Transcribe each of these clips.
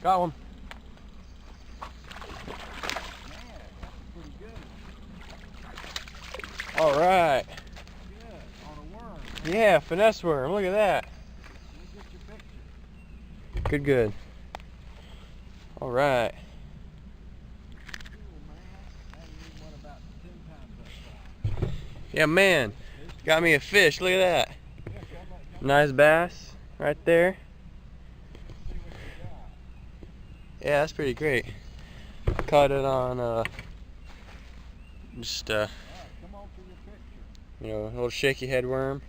Got one. Man, that's pretty good. All right. Good. On a worm. Yeah, finesse worm. Look at that. Let me get your picture. Good, good. All right. Cool, man. I haven't eaten one about 10 times that size. Yeah, man. Got me a fish. Look at that. Yeah, show that. Nice bass right there. See what you got. Yeah, that's pretty great. Caught it on just All right, come on for your picture. you know, a little shaky head worm.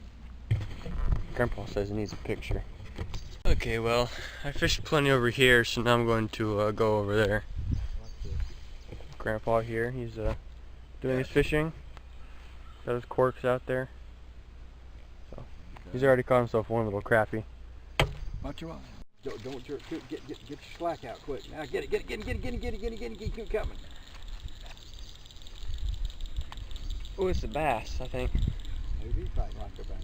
Grandpa says he needs a picture. Okay, well, I fished plenty over here, so now I'm going to go over there. Grandpa here, he's doing his fishing. Got his corks out there. So he's already caught himself one little crappie. Watch your eye. Don't jerk. Get your slack out quick. Now get it keep coming. Oh, it's a bass, I think. Maybe he's fighting like a bass.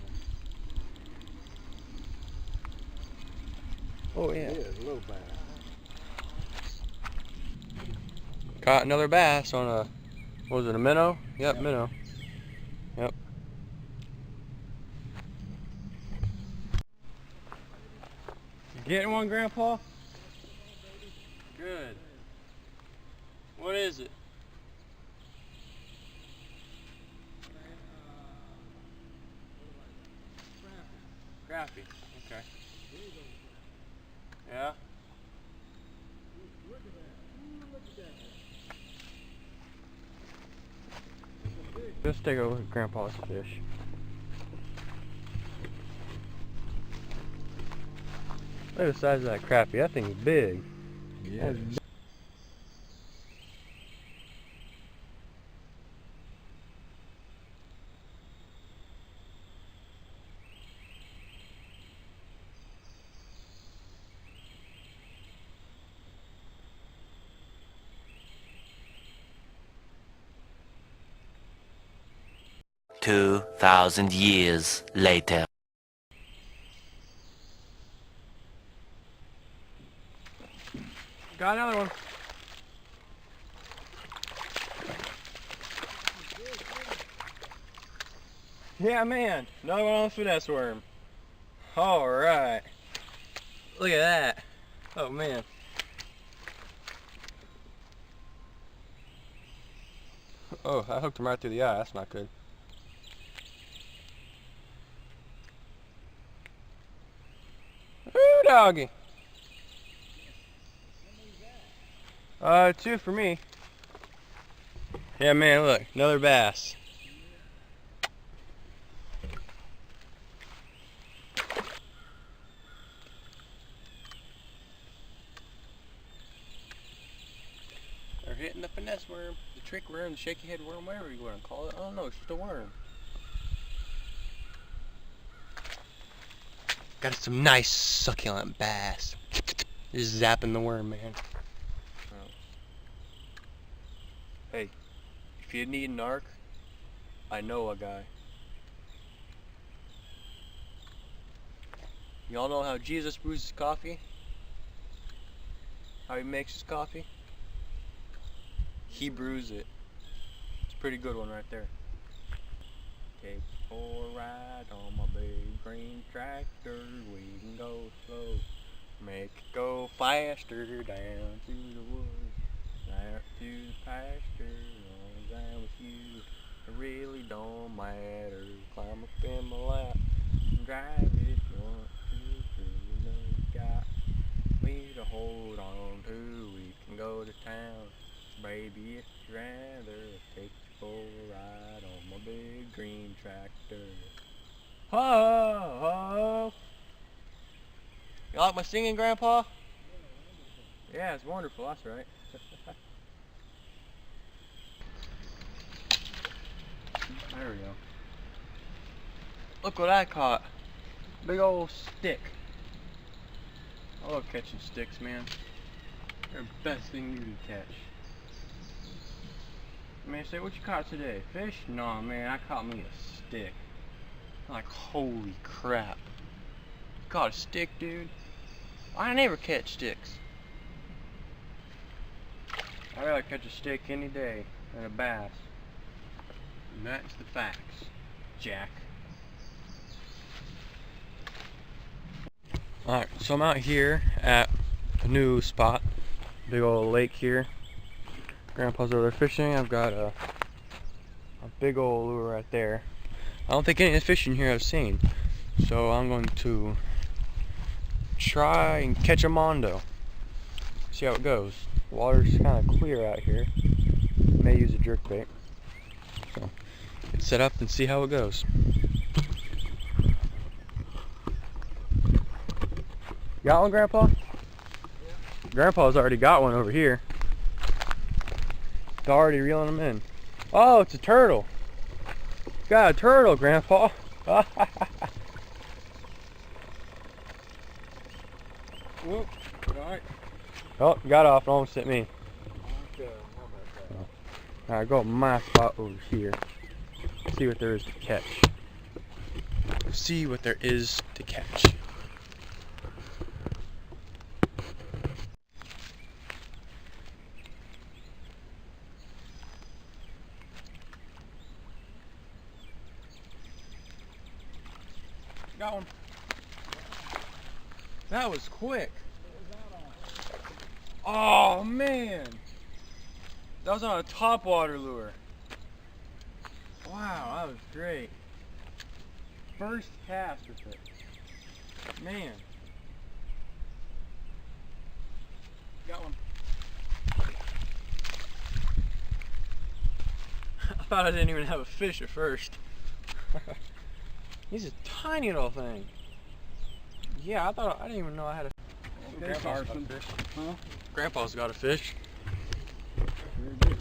Oh yeah. It is a little bass. Caught another bass on a, what was it, a minnow? Yep, minnow. Yep. You getting one, Grandpa? Good. What is it? Crappie. Okay. Yeah. Let's take a look at Grandpa's fish. Look at the size of that crappie. That thing's big. Yeah. 2,000 years later. Got another one. Yeah, man. Another one on the finesse worm. All right. Look at that. Oh, man. Oh, I hooked him right through the eye. That's not good. Ooh, doggy. Two for me. Yeah, man, look. Another bass. They're hitting the finesse worm, the trick worm, the shaky head worm, whatever you want to call it. I don't know, it's just a worm. Got some nice succulent bass. Just zapping the worm, man. Oh. Hey, if you need an arc, I know a guy. Y'all know how Jesus brews his coffee? How he makes his coffee? He brews it. It's a pretty good one right there. Take for a ride on my big green tractor. We can go slow. Make it go faster down through the woods. Out to the pasture. Long as I'm with you. It really don't matter. Climb up in my lap. Drive it if you want to. You know you got me to hold on to. We can go to town. Baby, if you'd rather, take you for a ride on my big green tractor. Ho, ho. You like my singing, Grandpa? Yeah, it's wonderful, that's right. There we go. Look what I caught. Big old stick. I love catching sticks, man. They're the best thing you can catch. Man, say, what you caught today? Fish? No, man, I caught me a stick. Like, holy crap. Caught a stick, dude. I never catch sticks. I'd rather catch a stick any day than a bass. And that's the facts, Jack. Alright, so I'm out here at a new spot. Big old lake here. Grandpa's over there fishing. I've got a big old lure right there. I don't think any of the fish in here I've seen. So I'm going to try and catch a mondo. See how it goes. Water's kind of clear out here. May use a jerkbait. So get set up and see how it goes. Got one, Grandpa? Yeah. Grandpa's already got one over here. He's already reeling them in. Oh, it's a turtle. Got a turtle, Grandpa. Whoop, alright. Oh, got off. Almost hit me. Okay, how about that? Alright, go to my spot over here. See what there is to catch. See what there is to catch. Got one. That was quick. Oh man, that was on a topwater lure. Wow, that was great. First cast with it. Man. Got one. I thought I didn't even have a fish at first. He's a tiny little thing. Yeah, I didn't even know I had a Okay, Carson. Huh? Grandpa's got a fish. Very good.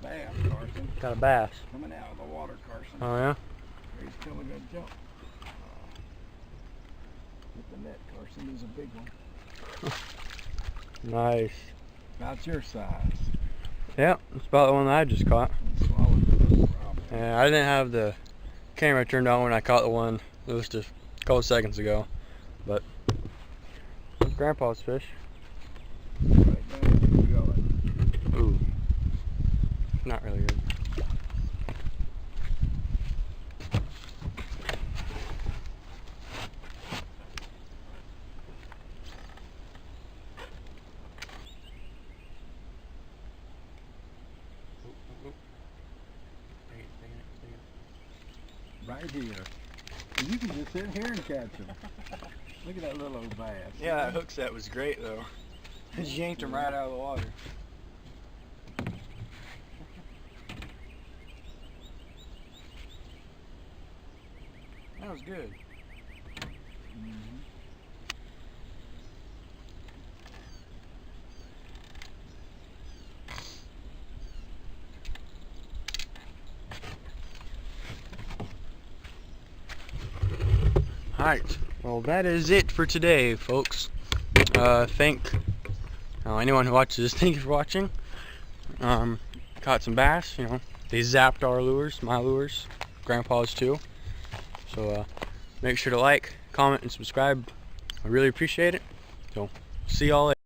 Bass, Carson. Got a bass. Coming out of the water, Carson. Oh yeah? He's coming to jump. Hit the net, Carson. He's a big one. Nice. About your size. Yeah, that's about the one that I just caught. Swallowed. Yeah, I didn't have the camera turned on when I caught the one. It was just a couple seconds ago. But Grandpa's fish. Right down in the gullet. Ooh. Not really good. Right here. You can just sit here and catch them. Look at that little old bass. Yeah, that hook set was great though. Just yanked him right out of the water. That was good. Alright, well that is it for today, folks. Thank anyone who watches this, thank you for watching. Caught some bass, you know. They zapped our lures, my lures, Grandpa's too. So make sure to like, comment, and subscribe. I really appreciate it. So see y'all later.